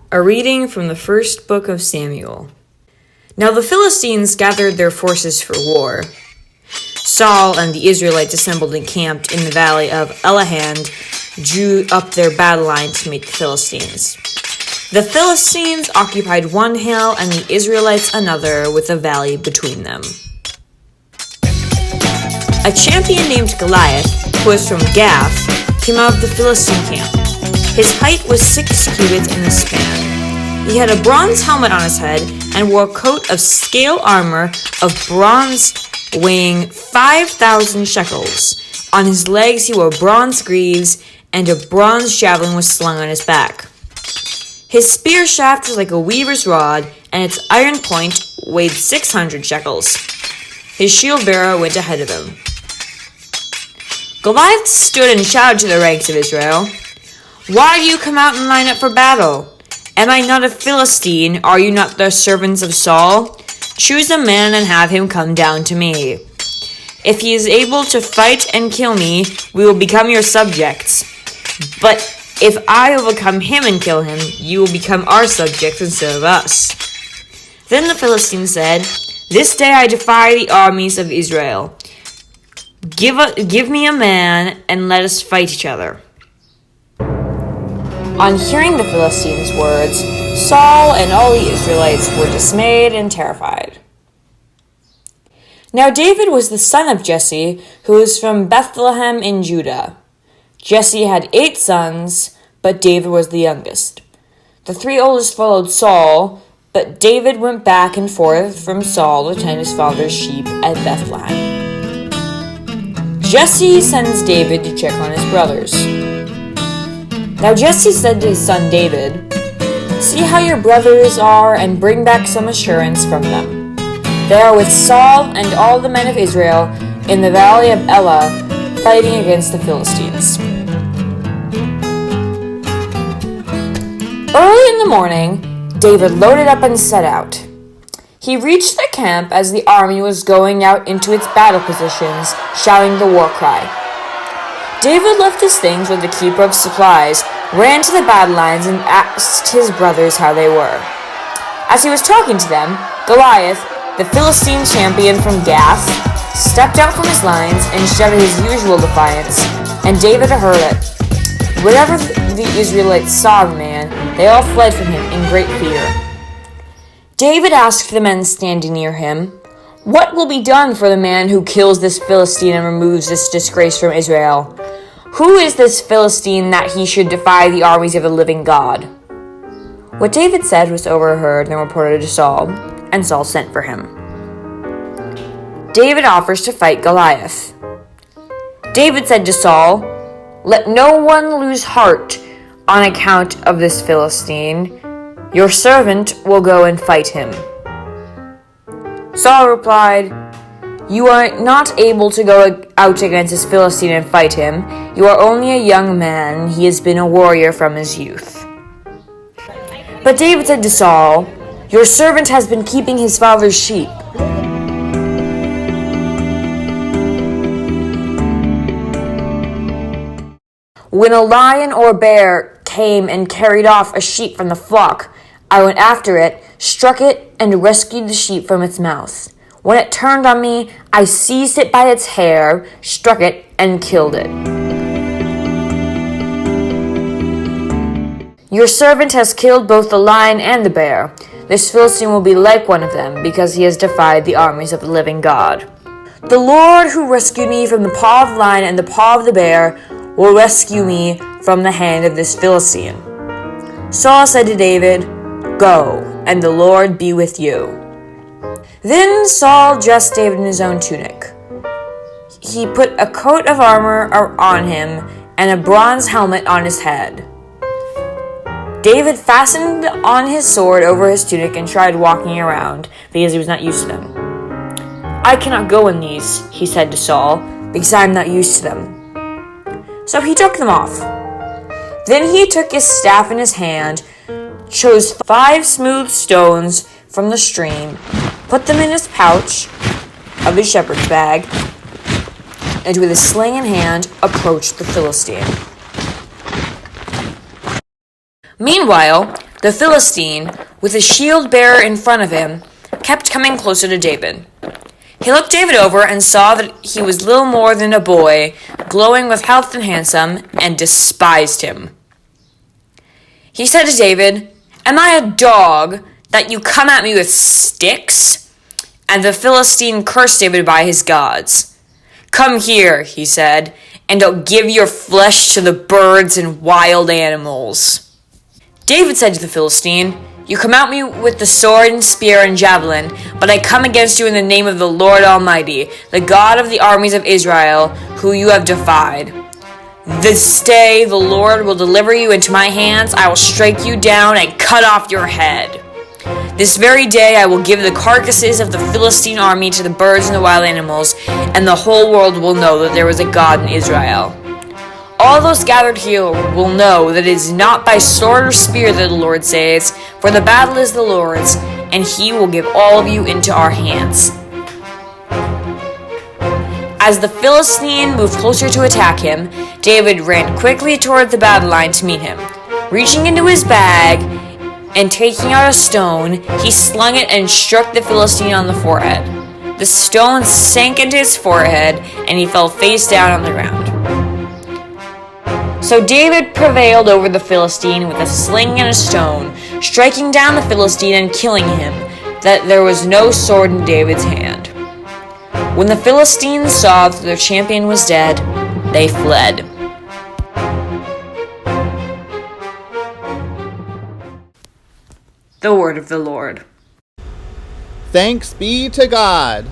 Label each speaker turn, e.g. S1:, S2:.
S1: A reading from the first book of Samuel. Now the Philistines gathered their forces for war. Saul and the Israelites assembled and camped in the valley of Elahand, drew up their battle line to meet the Philistines. The Philistines occupied one hill and the Israelites another, with a valley between them. A champion named Goliath, who was from Gath, came out of the Philistine camp. His height was 6 cubits in the span. He had a bronze helmet on his head and wore a coat of scale armor of bronze weighing 5,000 shekels. On his legs he wore bronze greaves, and a bronze javelin was slung on his back. His spear shaft was like a weaver's rod, and its iron point weighed 600 shekels. His shield bearer went ahead of him. Goliath stood and shouted to the ranks of Israel, "Why do you come out and line up for battle? Am I not a Philistine? Are you not the servants of Saul? Choose a man and have him come down to me. If he is able to fight and kill me, we will become your subjects. But if I overcome him and kill him, you will become our subjects instead of us." Then the Philistines said, "This day I defy the armies of Israel. Give me a man and let us fight each other." On hearing the Philistines' words, Saul and all the Israelites were dismayed and terrified. Now David was the son of Jesse, who was from Bethlehem in Judah. Jesse had 8 sons, but David was the youngest. The 3 oldest followed Saul, but David went back and forth from Saul to tend his father's sheep at Bethlehem. Jesse sends David to check on his brothers. Now Jesse said to his son David, "See how your brothers are and bring back some assurance from them. They are with Saul and all the men of Israel in the valley of Elah, fighting against the Philistines." Early in the morning, David loaded up and set out. He reached the camp as the army was going out into its battle positions, shouting the war cry. David left his things with the keeper of supplies, ran to the battle lines, and asked his brothers how they were. As he was talking to them, Goliath, the Philistine champion from Gath, stepped out from his lines and shouted his usual defiance, and David heard it. Whenever the Israelites saw the man, they all fled from him in great fear. David asked the men standing near him, "What will be done for the man who kills this Philistine and removes this disgrace from Israel? Who is this Philistine that he should defy the armies of the living God?" What David said was overheard and reported to Saul, and Saul sent for him. David offers to fight Goliath. David said to Saul, "Let no one lose heart on account of this Philistine. Your servant will go and fight him." Saul replied, "You are not able to go out against this Philistine and fight him. You are only a young man. He has been a warrior from his youth." But David said to Saul, "Your servant has been keeping his father's sheep. When a lion or bear came and carried off a sheep from the flock, I went after it, struck it, and rescued the sheep from its mouth. When it turned on me, I seized it by its hair, struck it, and killed it. Your servant has killed both the lion and the bear. This Philistine will be like one of them, because he has defied the armies of the living God. The Lord who rescued me from the paw of the lion and the paw of the bear will rescue me from the hand of this Philistine." Saul said to David, "Go, and the Lord be with you." Then Saul dressed David in his own tunic. He put a coat of armor on him and a bronze helmet on his head. David fastened on his sword over his tunic and tried walking around, because he was not used to them. "I cannot go in these," he said to Saul, "because I am not used to them." So he took them off. Then he took his staff in his hand, chose 5 smooth stones from the stream, put them in his pouch of his shepherd's bag, and with his sling in hand, approached the Philistine. Meanwhile, The Philistine, with a shield bearer in front of him, kept coming closer to David. He looked David over and saw that he was little more than a boy, glowing with health and handsome, and despised him. He said to David, "Am I a dog that you come at me with sticks?" And the Philistine cursed David by his gods. "Come here," he said, "and I'll give your flesh to the birds and wild animals." David said to the Philistine, "You come at me with the sword and spear and javelin, but I come against you in the name of the Lord Almighty, the God of the armies of Israel, who you have defied. This day the Lord will deliver you into my hands. I will strike you down and cut off your head. This very day I will give the carcasses of the Philistine army to the birds and the wild animals, and the whole world will know that there was a God in Israel. All those gathered here will know that it is not by sword or spear that the Lord saves, for the battle is the Lord's, and he will give all of you into our hands." As the Philistine moved closer to attack him, David ran quickly toward the battle line to meet him. Reaching into his bag and taking out a stone, he slung it and struck the Philistine on the forehead. The stone sank into his forehead, and he fell face down on the ground. So David prevailed over the Philistine with a sling and a stone, striking down the Philistine and killing him, that there was no sword in David's hand. When the Philistines saw that their champion was dead, they fled. The word of the Lord.
S2: Thanks be to God.